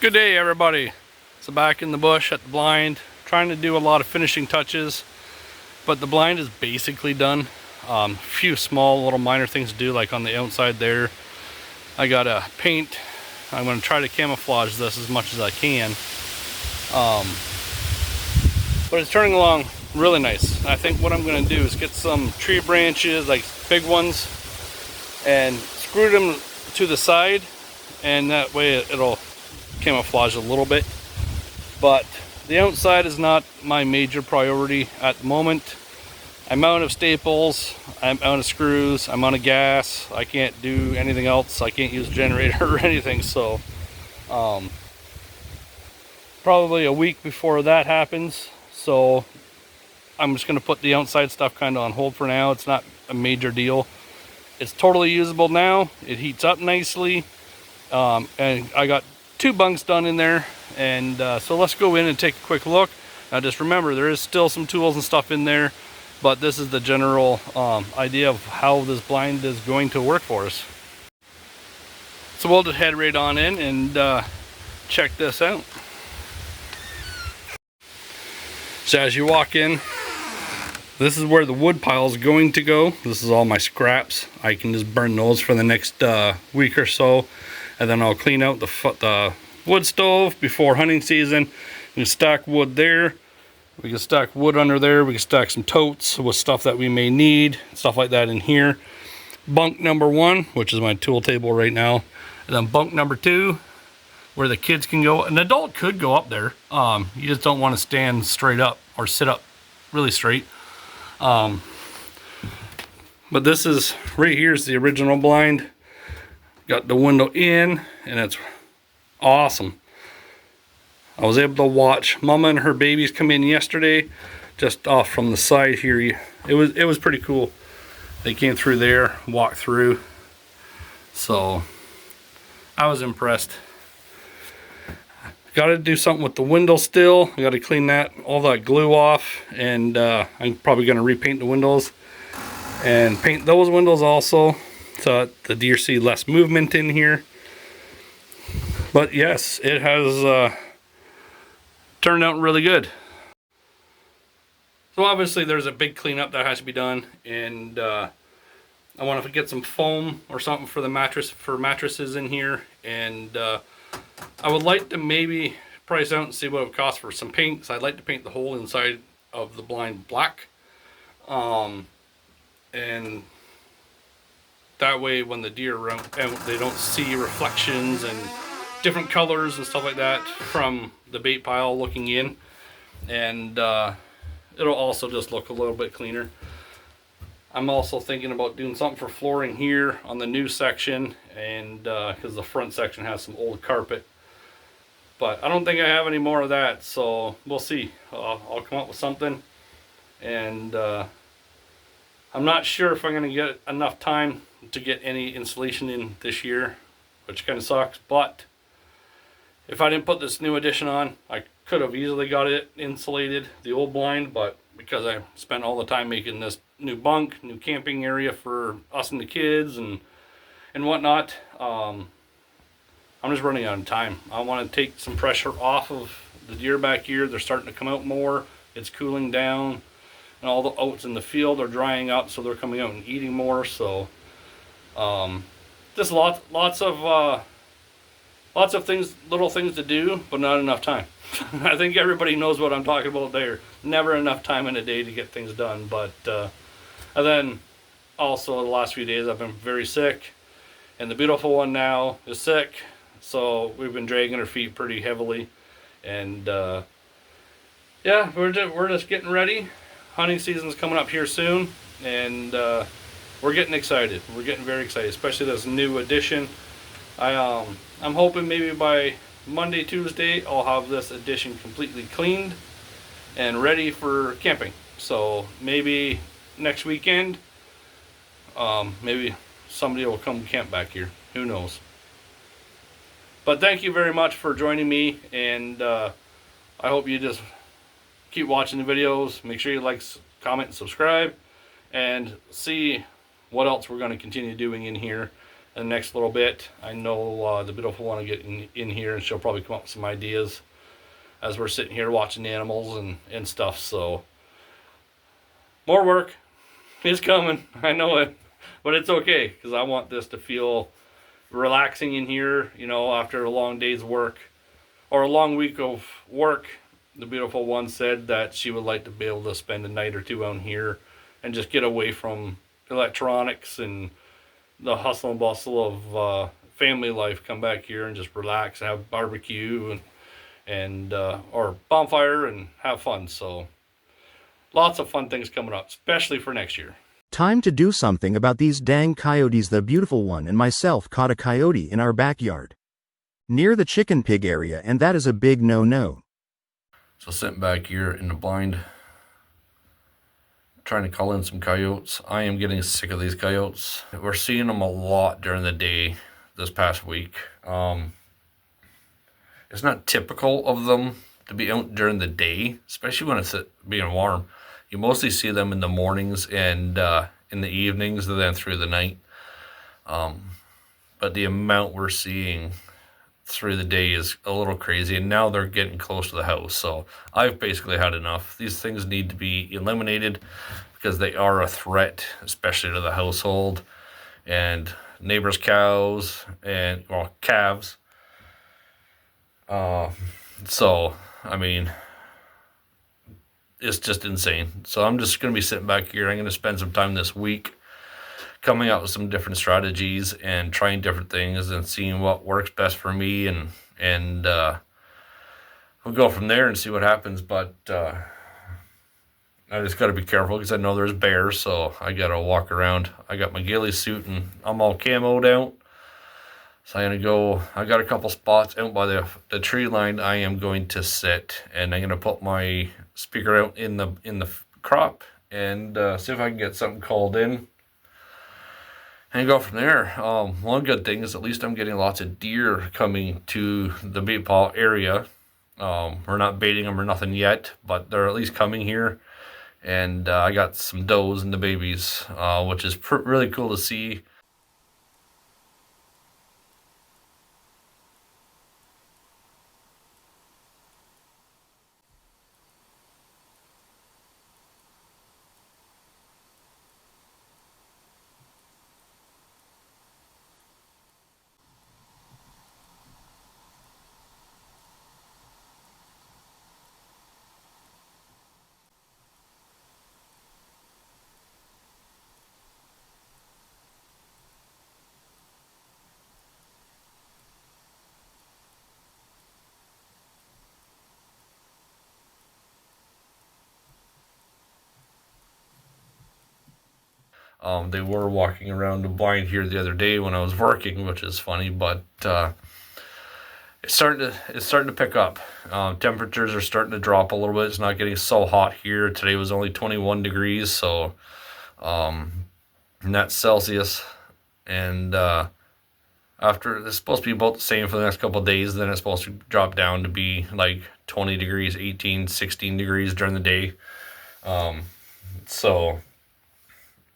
Good day, everybody. So back in the bush at the blind, trying to do a lot of finishing touches, but the blind is basically done. A few small little minor things to do, like on the outside there. I gotta paint. I'm gonna try to camouflage this as much as I can. But it's turning along really nice. I think what I'm gonna do is get some tree branches, like big ones, and screw them to the side, and that way it'll camouflage a little bit. But the outside is not my major priority at the moment. I'm out of staples, I'm out of screws, I'm out of gas. I can't do anything else. I can't use a generator or anything, so probably a week before that happens. So I'm just going to put the outside stuff kind of on hold for now. It's not a major deal. It's totally usable now. It heats up nicely, and I got 2 bunks done in there, and so let's go in and take a quick look. Now just remember, there is still some tools and stuff in there, but this is the general idea of how this blind is going to work for us. So we'll just head right on in and check this out. So as you walk in, this is where the wood pile is going to go. This is all my scraps. I can just burn those for the next week or so, and then I'll clean out the wood stove before hunting season. We can stack wood there. We can stack wood under there. We can stack some totes with stuff that we may need, stuff like that in here. Bunk number 1, which is my tool table right now, and then bunk number 2, where the kids can go. An adult could go up there. You just don't want to stand straight up or sit up really straight. But this is right here is the original blind. Got the window in, and it's awesome. I was able to watch Mama and her babies come in yesterday, just off from the side here. It was pretty cool. They came through there, walked through. So I was impressed. Got to do something with the window still. I got to clean all that glue off, and I'm probably going to repaint the windows and paint those windows also, so that the deer see less movement in here. But yes, it has turned out really good. So obviously there's a big cleanup that has to be done, and I want to get some foam or something for the mattresses in here, and I would like to maybe price out and see what it would cost for some paint, because I'd like to paint the whole inside of the blind black. And that way when the deer run out, they don't see reflections and different colors and stuff like that from the bait pile looking in. And it'll also just look a little bit cleaner. I'm also thinking about doing something for flooring here on the new section, and because the front section has some old carpet. But I don't think I have any more of that, so we'll see. I'll come up with something, and I'm not sure if I'm going to get enough time to get any insulation in this year, which kind of sucks. But if I didn't put this new addition on, I could have easily got it insulated, the old blind, but because I spent all the time making this new bunk, new camping area for us and the kids and whatnot, I'm just running out of time. I want to take some pressure off of the deer back here. They're starting to come out more. It's cooling down, and all the oats in the field are drying up, so they're coming out and eating more. So just lots of things, little things to do, but not enough time. I think everybody knows what I'm talking about there. Never enough time in a day to get things done. But and then also the last few days I've been very sick, and the beautiful one now is sick, so we've been dragging her feet pretty heavily. And yeah, we're just getting ready. Hunting season's coming up here soon, and we're getting excited. We're getting very excited, especially this new addition. I'm hoping maybe by Monday, Tuesday, I'll have this addition completely cleaned and ready for camping. So maybe next weekend, maybe somebody will come camp back here. Who knows? But thank you very much for joining me, and I hope you just keep watching the videos. Make sure you like, comment, and subscribe, and see what else we're going to continue doing in here. in the next little bit. I know the beautiful one will get in here, and she'll probably come up with some ideas as we're sitting here watching the animals and stuff. So more work is coming. I know it, but it's okay because I want this to feel relaxing in here, you know, after a long day's work or a long week of work. The beautiful one said that she would like to be able to spend a night or two out here and just get away from electronics and the hustle and bustle of family life. Come back here and just relax, have barbecue and or bonfire and have fun. So lots of fun things coming up, especially for next year. Time to do something about these dang coyotes. The beautiful one and myself caught a coyote in our backyard, near the chicken pig area, and that is a big no-no. So sitting back here in the blind, trying to call in some coyotes. I am getting sick of these coyotes. We're seeing them a lot during the day this past week. It's not typical of them to be out during the day, especially when it's being warm. You mostly see them in the mornings and in the evenings and then through the night. But the amount we're seeing through the day is a little crazy, and now they're getting close to the house. So I've basically had enough. These things need to be eliminated because they are a threat, especially to the household and neighbors' cows and, well, calves. So, I mean, it's just insane. So I'm just going to be sitting back here. I'm going to spend some time this week coming up with some different strategies and trying different things and seeing what works best for me, and we'll go from there and see what happens. But I just got to be careful because I know there's bears, so I got to walk around. I got my ghillie suit and I'm all camoed out. So I'm going to go, I got a couple spots out by the tree line I am going to sit, and I'm going to put my speaker out in the crop and see if I can get something called in and go from there. One good thing is at least I'm getting lots of deer coming to the bait pile area. We're not baiting them or nothing yet, but they're at least coming here. And I got some does and the babies, which is really cool to see. They were walking around the blind here the other day when I was working, which is funny, but it's starting to pick up. Temperatures are starting to drop a little bit. It's not getting so hot here. Today was only 21 degrees, so that's Celsius. And after, it's supposed to be about the same for the next couple of days. Then it's supposed to drop down to be like 20 degrees, 18, 16 degrees during the day. So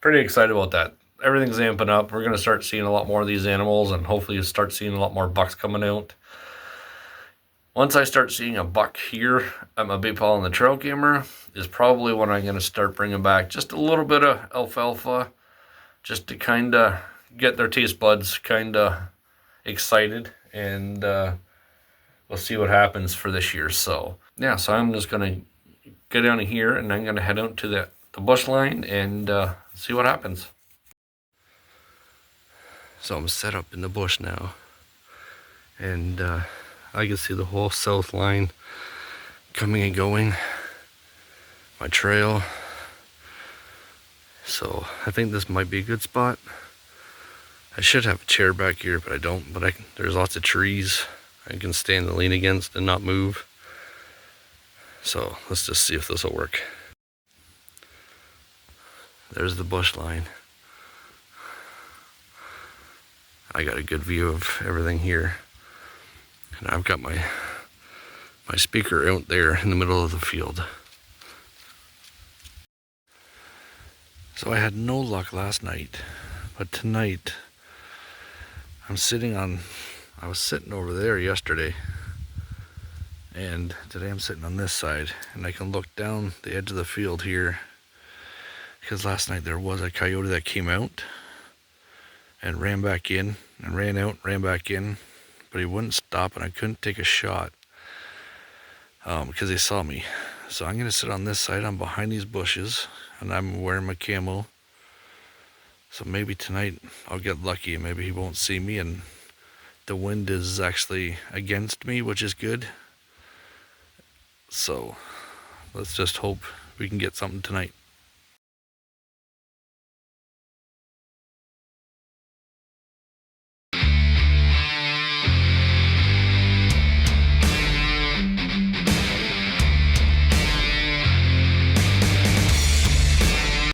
pretty excited about that. Everything's amping up. We're going to start seeing a lot more of these animals, and hopefully start seeing a lot more bucks coming out. Once I start seeing a buck here at my bait pile on the trail camera is probably when I'm going to start bringing back just a little bit of alfalfa, just to kind of get their taste buds kind of excited, and we'll see what happens for this year. So yeah, so I'm just going to go down here, and I'm going to head out to the bush line and see what happens. So I'm set up in the bush now, and I can see the whole south line coming and going, my trail. So I think this might be a good spot. I should have a chair back here, but I don't. But there's lots of trees I can stand and lean against and not move. So let's just see if this will work. There's the bush line. I got a good view of everything here. And I've got my speaker out there in the middle of the field. So I had no luck last night, but tonight I was sitting over there yesterday, and today I'm sitting on this side, and I can look down the edge of the field here, because last night there was a coyote that came out and ran back in, and ran out, ran back in, but he wouldn't stop, and I couldn't take a shot because he saw me. So I'm gonna sit on this side. I'm behind these bushes, and I'm wearing my camo. So maybe tonight I'll get lucky, and maybe he won't see me, and the wind is actually against me, which is good. So let's just hope we can get something tonight.